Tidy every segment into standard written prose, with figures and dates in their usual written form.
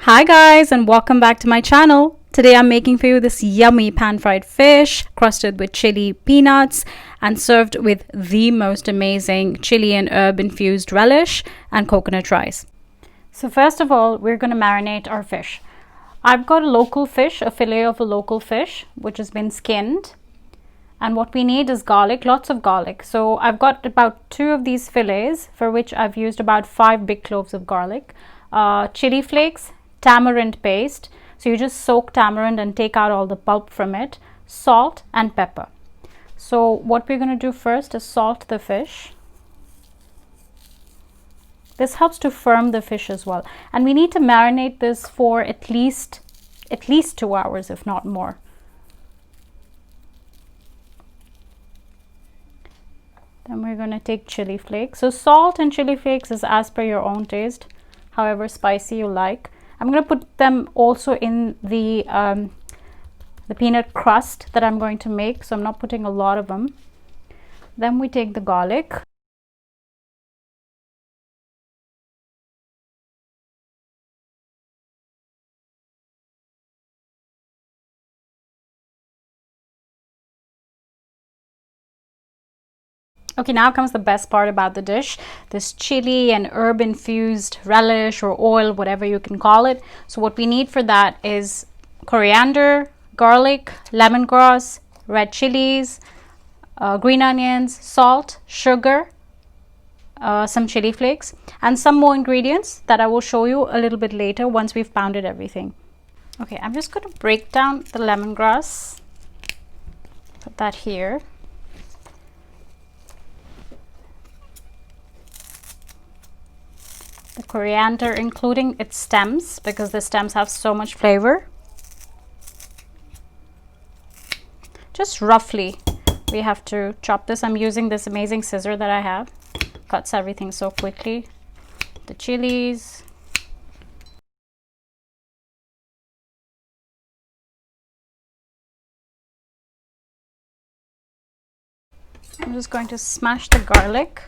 Hi guys, and welcome back to my channel. Today I'm making for you this yummy pan-fried fish crusted with chili peanuts and served with the most amazing chili and herb infused relish and coconut rice. So first of all, we're going to marinate our fish. I've got a local fish, a fillet of a local fish which has been skinned, and what we need is garlic, lots of garlic. So I've got about 2 of these fillets for which I've used about 5 big cloves of garlic, chili flakes, tamarind paste, so you just soak tamarind and take out all the pulp from it, salt and pepper. So what we're going to do first is salt the fish. This helps to firm the fish as well, and we need to marinate this for at least 2 hours, if not more. Then we're going to take chili flakes. So salt and chili flakes is as per your own taste, however spicy you like. I'm going to put them also in the peanut crust that I'm going to make, so I'm not putting a lot of them. Then we take the garlic. Okay, now comes the best part about the dish, this chili and herb infused relish or oil, whatever you can call it. So what we need for that is coriander, garlic, lemongrass, red chilies, green onions, salt, sugar, some chili flakes, and some more ingredients that I will show you a little bit later once we've pounded everything. Okay, I'm just going to break down the lemongrass, put that here. The coriander, including its stems, because the stems have so much flavor. Just roughly we have to chop this. I'm using this amazing scissor that I have, cuts everything so quickly. The chilies, I'm just going to smash the garlic.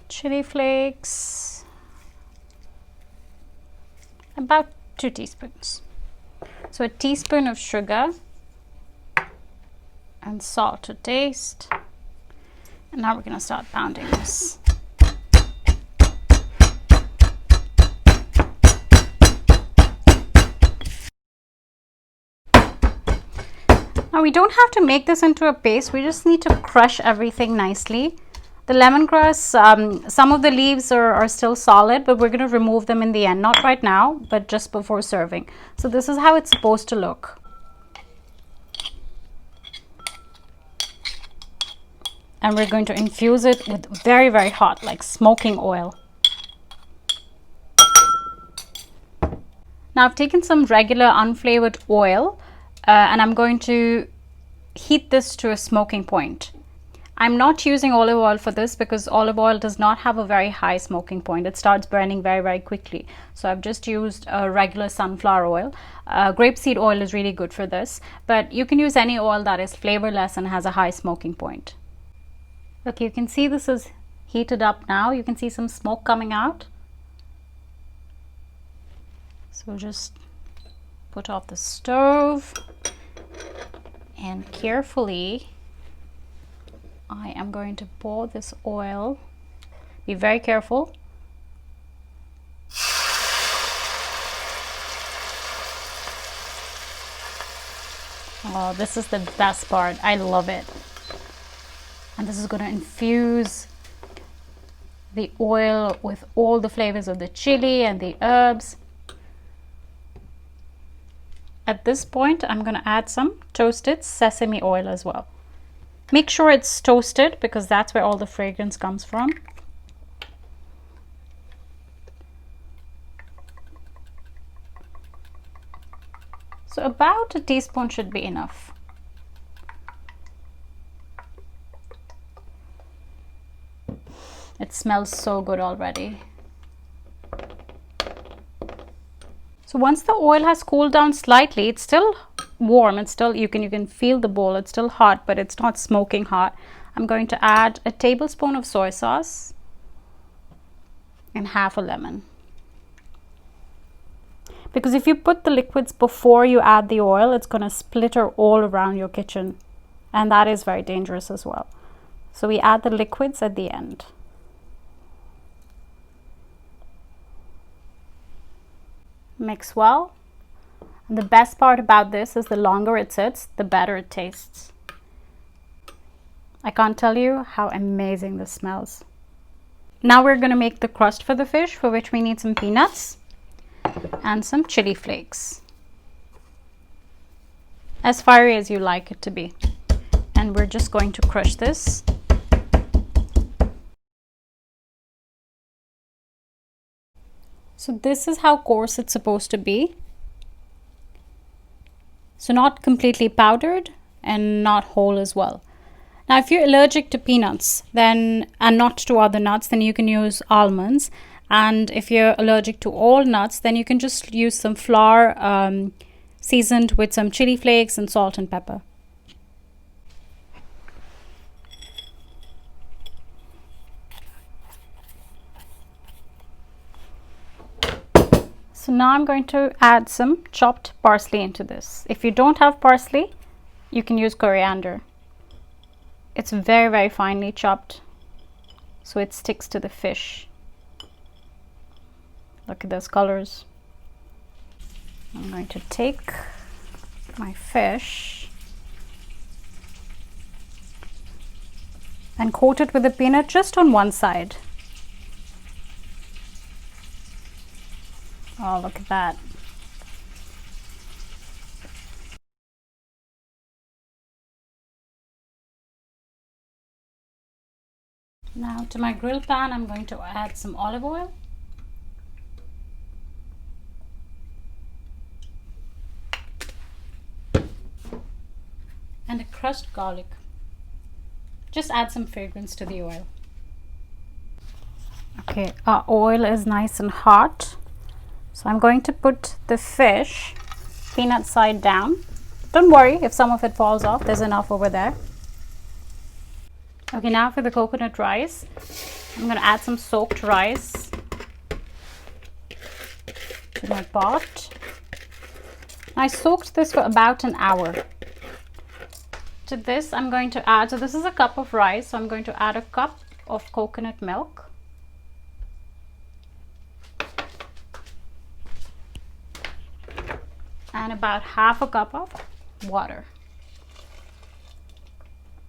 Chili flakes, about 2 teaspoons. So a teaspoon of sugar and salt to taste. And now we're going to start pounding this. Now we don't have to make this into a paste, we just need to crush everything nicely. The lemongrass, some of the leaves are still solid, but we're going to remove them in the end, not right now, but just before serving. So this is how it's supposed to look. And we're going to infuse it with very, very hot, like smoking oil. Now I've taken some regular unflavored oil and I'm going to heat this to a smoking point. I'm not using olive oil for this because olive oil does not have a very high smoking point. It starts burning very, very quickly. So I've just used a regular sunflower oil. Grapeseed oil is really good for this, but you can use any oil that is flavorless and has a high smoking point. Okay, you can see this is heated up now. You can see some smoke coming out. So just put off the stove and carefully I am going to pour this oil. Be very careful. Oh, this is the best part. I love it. And this is going to infuse the oil with all the flavors of the chili and the herbs. At this point, I'm going to add some toasted sesame oil as well. Make sure it's toasted because that's where all the fragrance comes from. So about a teaspoon should be enough. It smells so good already. So once the oil has cooled down slightly, it's still warm. It's still, you can feel the bowl. It's still hot, but it's not smoking hot. I'm going to add a tablespoon of soy sauce and half a lemon. Because if you put the liquids before you add the oil, it's going to splitter all around your kitchen. And that is very dangerous as well. So we add the liquids at the end. Mix well. And the best part about this is the longer it sits, the better it tastes. I can't tell you how amazing this smells. Now we're going to make the crust for the fish, for which we need some peanuts and some chili flakes. As fiery as you like it to be. And we're just going to crush this. So this is how coarse it's supposed to be. So not completely powdered and not whole as well. Now if you're allergic to peanuts and not to other nuts, then you can use almonds. And if you're allergic to all nuts, then you can just use some flour seasoned with some chili flakes and salt and pepper. So now I'm going to add some chopped parsley into this. If you don't have parsley, you can use coriander. It's very, very finely chopped, so it sticks to the fish. Look at those colors. I'm going to take my fish and coat it with the peanut just on one side. Oh, look at that. Now to my grill pan, I'm going to add some olive oil. And a crushed garlic. Just add some fragrance to the oil. Okay, our oil is nice and hot. So I'm going to put the fish peanut side down. Don't worry if some of it falls off, there's enough over there. Okay, now for the coconut rice. I'm going to add some soaked rice to my pot. I soaked this for about an hour. To this I'm going to add, so this is a cup of rice, so I'm going to add a cup of coconut milk. And about half a cup of water.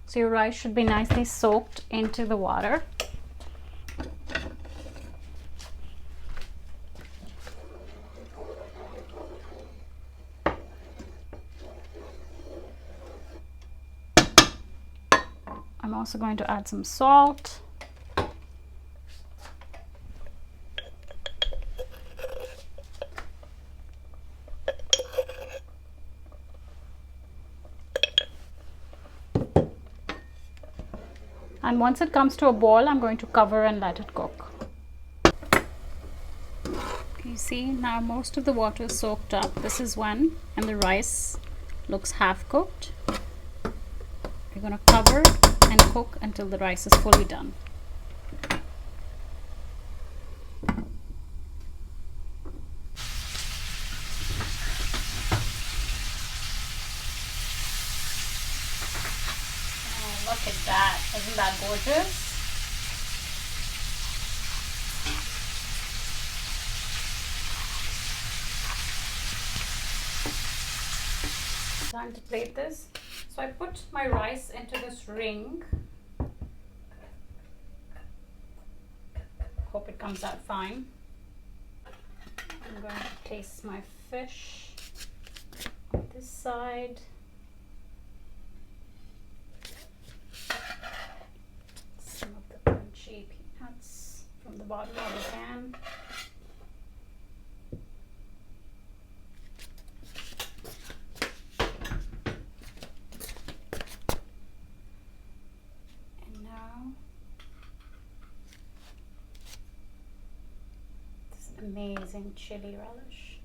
So your rice should be nicely soaked into the water. I'm also going to add some salt. And once it comes to a boil, I'm going to cover and let it cook. You see, now most of the water is soaked up. This is when, and the rice looks half cooked. You're going to cover and cook until the rice is fully done. Look at that. Isn't that gorgeous? Time to plate this. So I put my rice into this ring. Hope it comes out fine. I'm going to place my fish on this side. Some of the crunchy peanuts from the bottom of the pan. And now this amazing chili relish.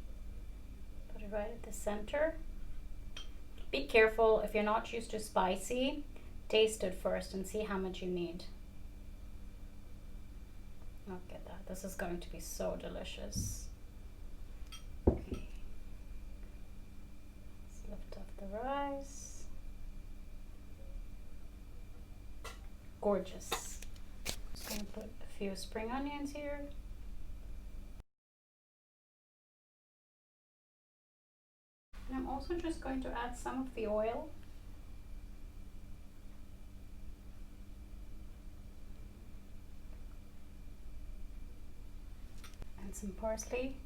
it right at the center. Be careful, if you're not used to spicy, taste it first and see how much you need. Look at that. This is going to be so delicious. Okay. Let's lift up the rice. Gorgeous. Just going to put a few spring onions here. And I'm also just going to add some of the oil. And some parsley.